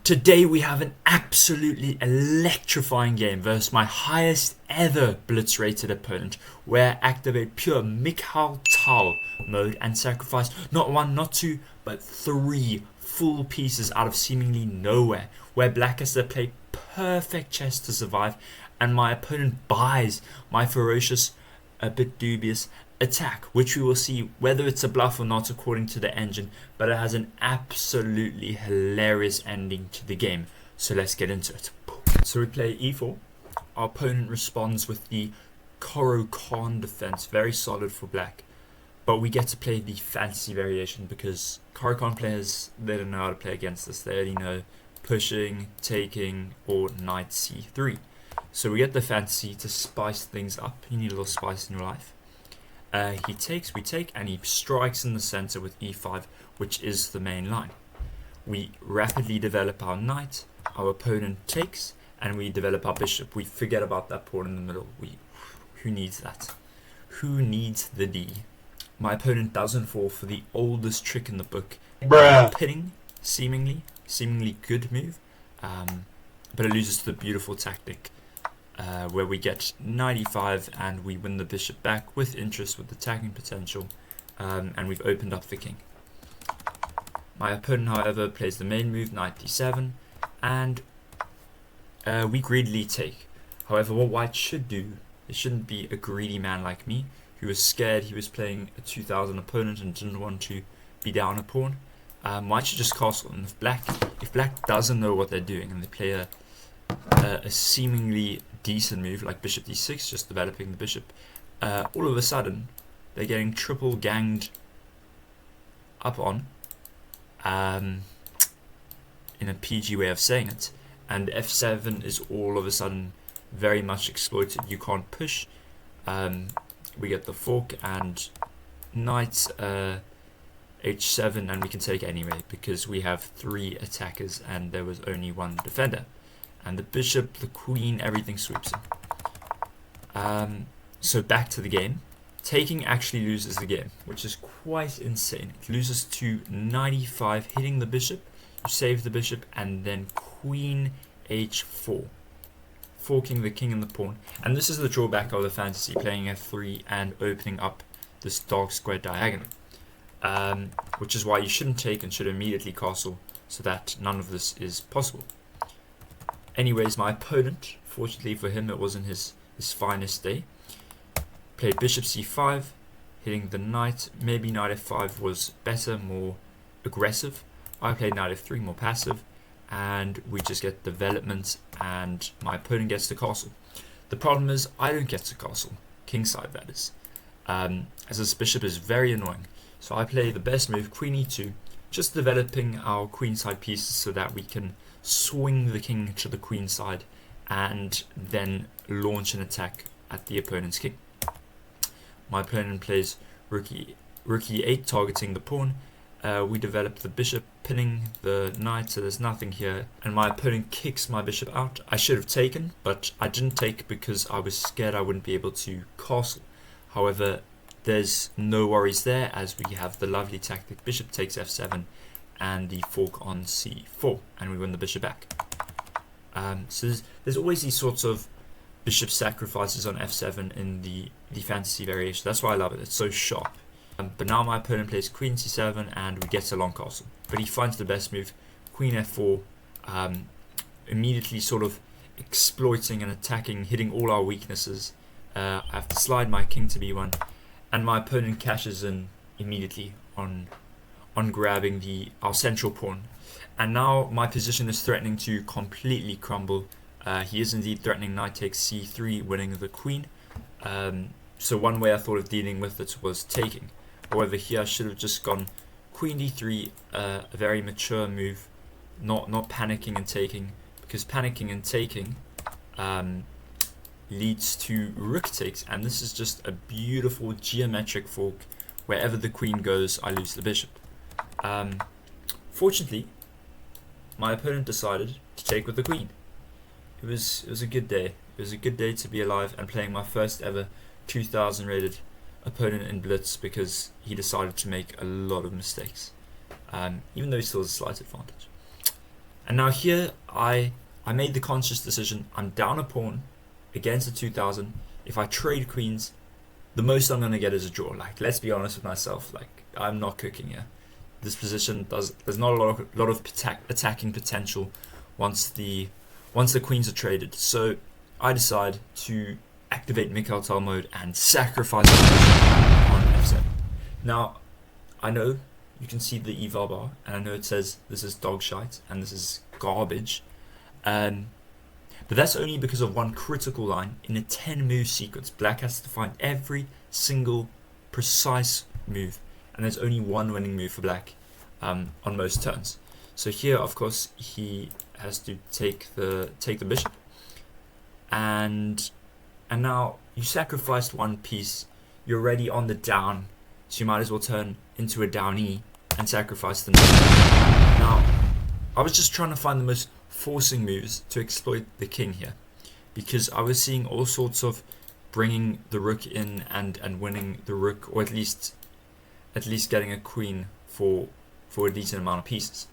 Today we have an absolutely electrifying game versus my highest ever blitz rated opponent, where I activate pure Mikhail Tal mode and sacrifice not one, not two, but three full pieces out of seemingly nowhere, where black has to play perfect chess to survive, and my opponent buys my ferocious, a bit dubious attack, which we will see whether it's a bluff or not according to the engine, but it has an absolutely hilarious ending to the game. So let's get into it. So we play e4. Our opponent responds with the Caro Kann defense, very solid for black, but we get to play the fantasy variation because Caro Kann players, they don't know how to play against us. They only know pushing, taking, or knight c3. So we get the fantasy to spice things up. You need a little spice in your life. He takes, we take, and he strikes in the center with e5, which is the main line. We rapidly develop our knight, our opponent takes, and we develop our bishop. We forget about that pawn in the middle. Who needs that? Who needs the D? My opponent doesn't fall for the oldest trick in the book, pinning, seemingly good move, but it loses to the beautiful tactic. Where we get 95 and we win the bishop back with interest, with attacking potential, and we've opened up the king. My opponent, however, plays the main move, knight d7, and we greedily take. However, what white should do, it shouldn't be a greedy man like me, who was scared he was playing a 2000 opponent and didn't want to be down a pawn. White should just castle, and if black doesn't know what they're doing and they play a seemingly decent move like bishop d6, just developing the bishop, all of a sudden they're getting triple ganged up on, in a PG way of saying it, and f7 is all of a sudden very much exploited. You can't push. We get the fork and knight h7, and we can take anyway because we have three attackers and there was only one defender. And the bishop, the queen, everything swoops in. So back to the game. Taking actually loses the game, which is quite insane. It loses to 95, hitting the bishop, you save the bishop, and then queen h4, forking the king and the pawn. And this is the drawback of the fantasy, playing f3 and opening up this dark square diagonal, which is why you shouldn't take and should immediately castle, so that none of this is possible. Anyways, my opponent, fortunately for him, it wasn't his finest day, played bishop c5, hitting the knight. Maybe knight f5 was better, more aggressive. I played knight f3, more passive, and we just get development, and my opponent gets the castle. The problem is, I don't get to castle, kingside that is, as this bishop is very annoying. So I play the best move, queen e2, just developing our queenside pieces so that we can swing the king to the queen side and then launch an attack at the opponent's king. My opponent plays rook e8, targeting the pawn. We develop the bishop, pinning the knight, so there's nothing here, and my opponent kicks my bishop out. I should have taken, but I didn't take because I was scared I wouldn't be able to castle. However, there's no worries there, as we have the lovely tactic bishop takes f7 and the fork on c4, and we win the bishop back. So there's always these sorts of bishop sacrifices on f7 in the fantasy variation. That's why I love it, it's so sharp. But now my opponent plays queen c7 and we get a long castle, but he finds the best move, queen f4, immediately sort of exploiting and attacking, hitting all our weaknesses. I have to slide my king to b1, and my opponent cashes in immediately on grabbing our central pawn, and now my position is threatening to completely crumble. He is indeed threatening knight takes c3, winning the queen. So one way I thought of dealing with it was taking. However, here I should have just gone queen d3, a very mature move, not panicking and taking, because panicking and taking leads to rook takes, and this is just a beautiful geometric fork. Wherever the queen goes, I lose the bishop. Fortunately, my opponent decided to take with the queen. It was a good day. It was a good day to be alive and playing my first ever 2000 rated opponent in blitz, because he decided to make a lot of mistakes, even though he still has a slight advantage. And now here I made the conscious decision. I'm down a pawn against a 2000. If I trade queens, the most I'm gonna get is a draw. Like, let's be honest with myself. Like, I'm not cooking here. This position there's not a lot of attacking potential once the queens are traded. So I decide to activate Mikhail mode and sacrifice on f7. Now I know you can see the eval bar, and I know it says this is dog shite and this is garbage, but that's only because of one critical line in a 10 move sequence. Black has to find every single precise move, and there's only one winning move for black on most turns. So here, of course, he has to take the bishop, and now you sacrificed one piece. You're already on the down, so you might as well turn into a down E and sacrifice the knight. Now, I was just trying to find the most forcing moves to exploit the king here, because I was seeing all sorts of bringing the rook in and winning the rook, or at least getting a queen for a decent amount of pieces.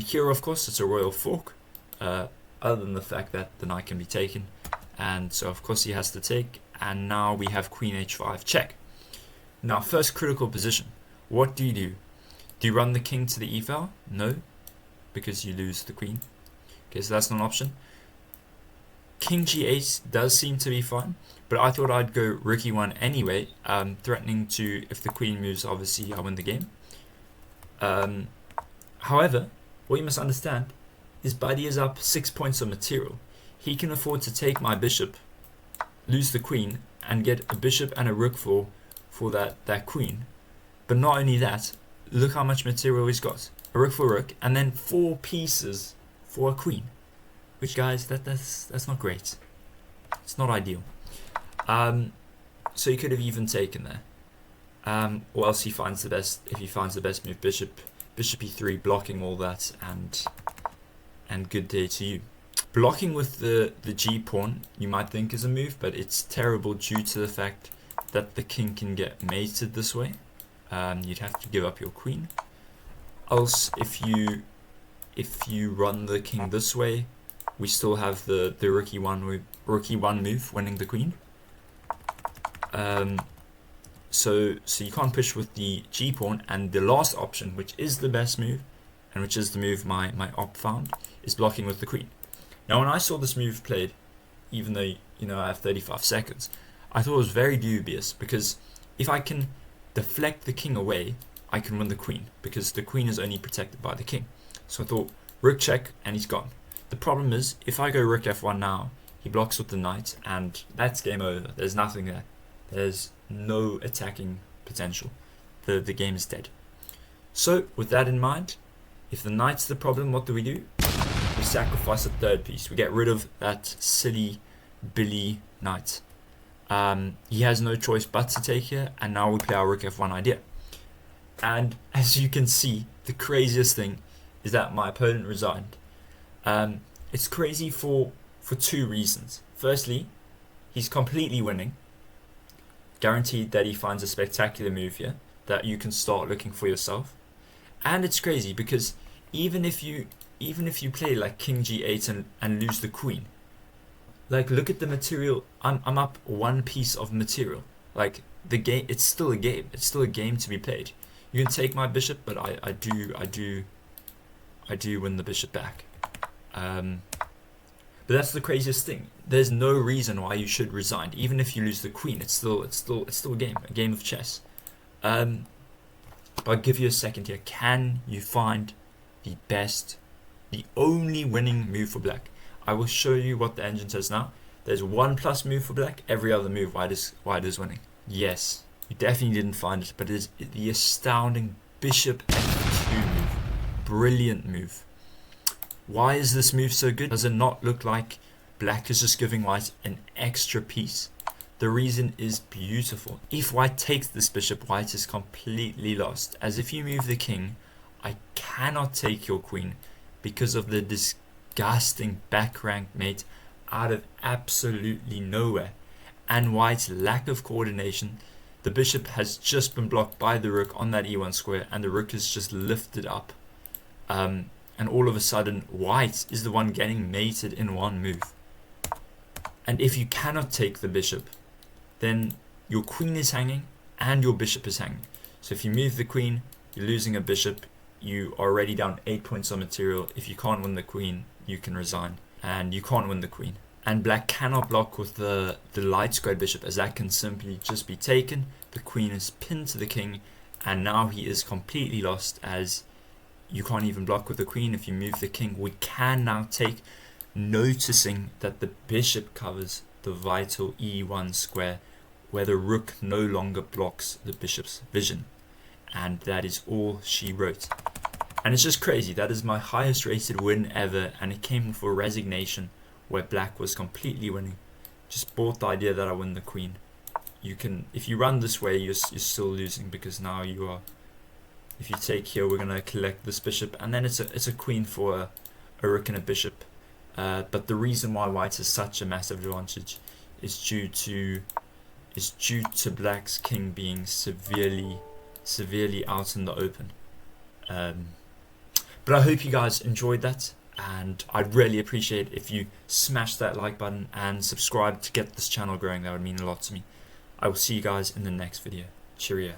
Here, of course, it's a royal fork, other than the fact that the knight can be taken, and so of course he has to take, and now we have queen h5 check. Now, first critical position, what do? Do you run the king to the e-file? No, because you lose the queen. Okay, so that's not an option. King g8 does seem to be fine, but I thought I'd go rook e1 anyway, threatening to, if the queen moves, obviously I win the game. However, what you must understand is Buddy is up 6 points of material. He can afford to take my bishop, lose the queen, and get a bishop and a rook for that queen. But not only that, look how much material he's got. A rook for rook, and then 4 pieces for a queen. Which, guys, that's not great. It's not ideal. So he could have even taken there. Or else he finds the best, if he finds the best move, bishop e3, blocking all that, and good day to you. Blocking with the g pawn, you might think is a move, but it's terrible due to the fact that the king can get mated this way. You'd have to give up your queen. Else, if you run the king this way, we still have the rook e1 move, winning the queen. So you can't push with the g pawn, and the last option, which is the best move, and which is the move my op found, is blocking with the queen. Now, when I saw this move played, even though I have 35 seconds, I thought it was very dubious, because if I can deflect the king away, I can win the queen, because the queen is only protected by the king. So I thought rook check, and he's gone. The problem is, if I go rook f1 now, he blocks with the knight, and that's game over. There's nothing there. There's no attacking potential. The game is dead. So with that in mind, if the knight's the problem, what do? We sacrifice a third piece. We get rid of that silly Billy knight. He has no choice but to take here, and now we play our rook f1 idea. And as you can see, the craziest thing is that my opponent resigned. It's crazy for 2 reasons. Firstly, he's completely winning, guaranteed that he finds a spectacular move here that you can start looking for yourself. And it's crazy because even if you play like king g8 and lose the queen, like, look at the material. I'm up 1 piece of material. Like, the game, it's still a game. It's still a game to be played. You can take my bishop, but I do win the bishop back. But that's the craziest thing. There's no reason why you should resign. Even if you lose the queen, it's still a game of chess. But I'll give you a second here. Can you find the only winning move for black? I will show you what the engine says now. There's 1+ move for black. Every other move, white is winning. Yes, you definitely didn't find it, but it is the astounding bishop f2 move. Brilliant move. Why is this move so good? Does it not look like black is just giving white an extra piece? The reason is beautiful. If white takes this bishop, white is completely lost. As if you move the king, I cannot take your queen because of the disgusting back rank mate out of absolutely nowhere. And white's lack of coordination. The bishop has just been blocked by the rook on that e1 square, and the rook is just lifted up. And and all of a sudden white is the one getting mated in one move. And if you cannot take the bishop, then your queen is hanging and your bishop is hanging. So if you move the queen, you're losing a bishop, you are already down 8 points on material. If you can't win the queen, you can resign, and you can't win the queen. And black cannot block with the light squared bishop, as that can simply just be taken. The queen is pinned to the king, and now he is completely lost, as you can't even block with the queen. If you move the king, we can now take, noticing that the bishop covers the vital E1 square, where the rook no longer blocks the bishop's vision. And that is all she wrote. And it's just crazy. That is my highest rated win ever, and it came for resignation, where black was completely winning. Just bought the idea that I win the queen. You can, if you run this way, you're still losing, because now you are, if you take here, we're gonna collect this bishop, and then it's a queen for a rook and a bishop. But the reason why white has such a massive advantage is due to black's king being severely out in the open. But I hope you guys enjoyed that, and I'd really appreciate if you smash that like button and subscribe to get this channel growing. That would mean a lot to me. I will see you guys in the next video. Cheerio.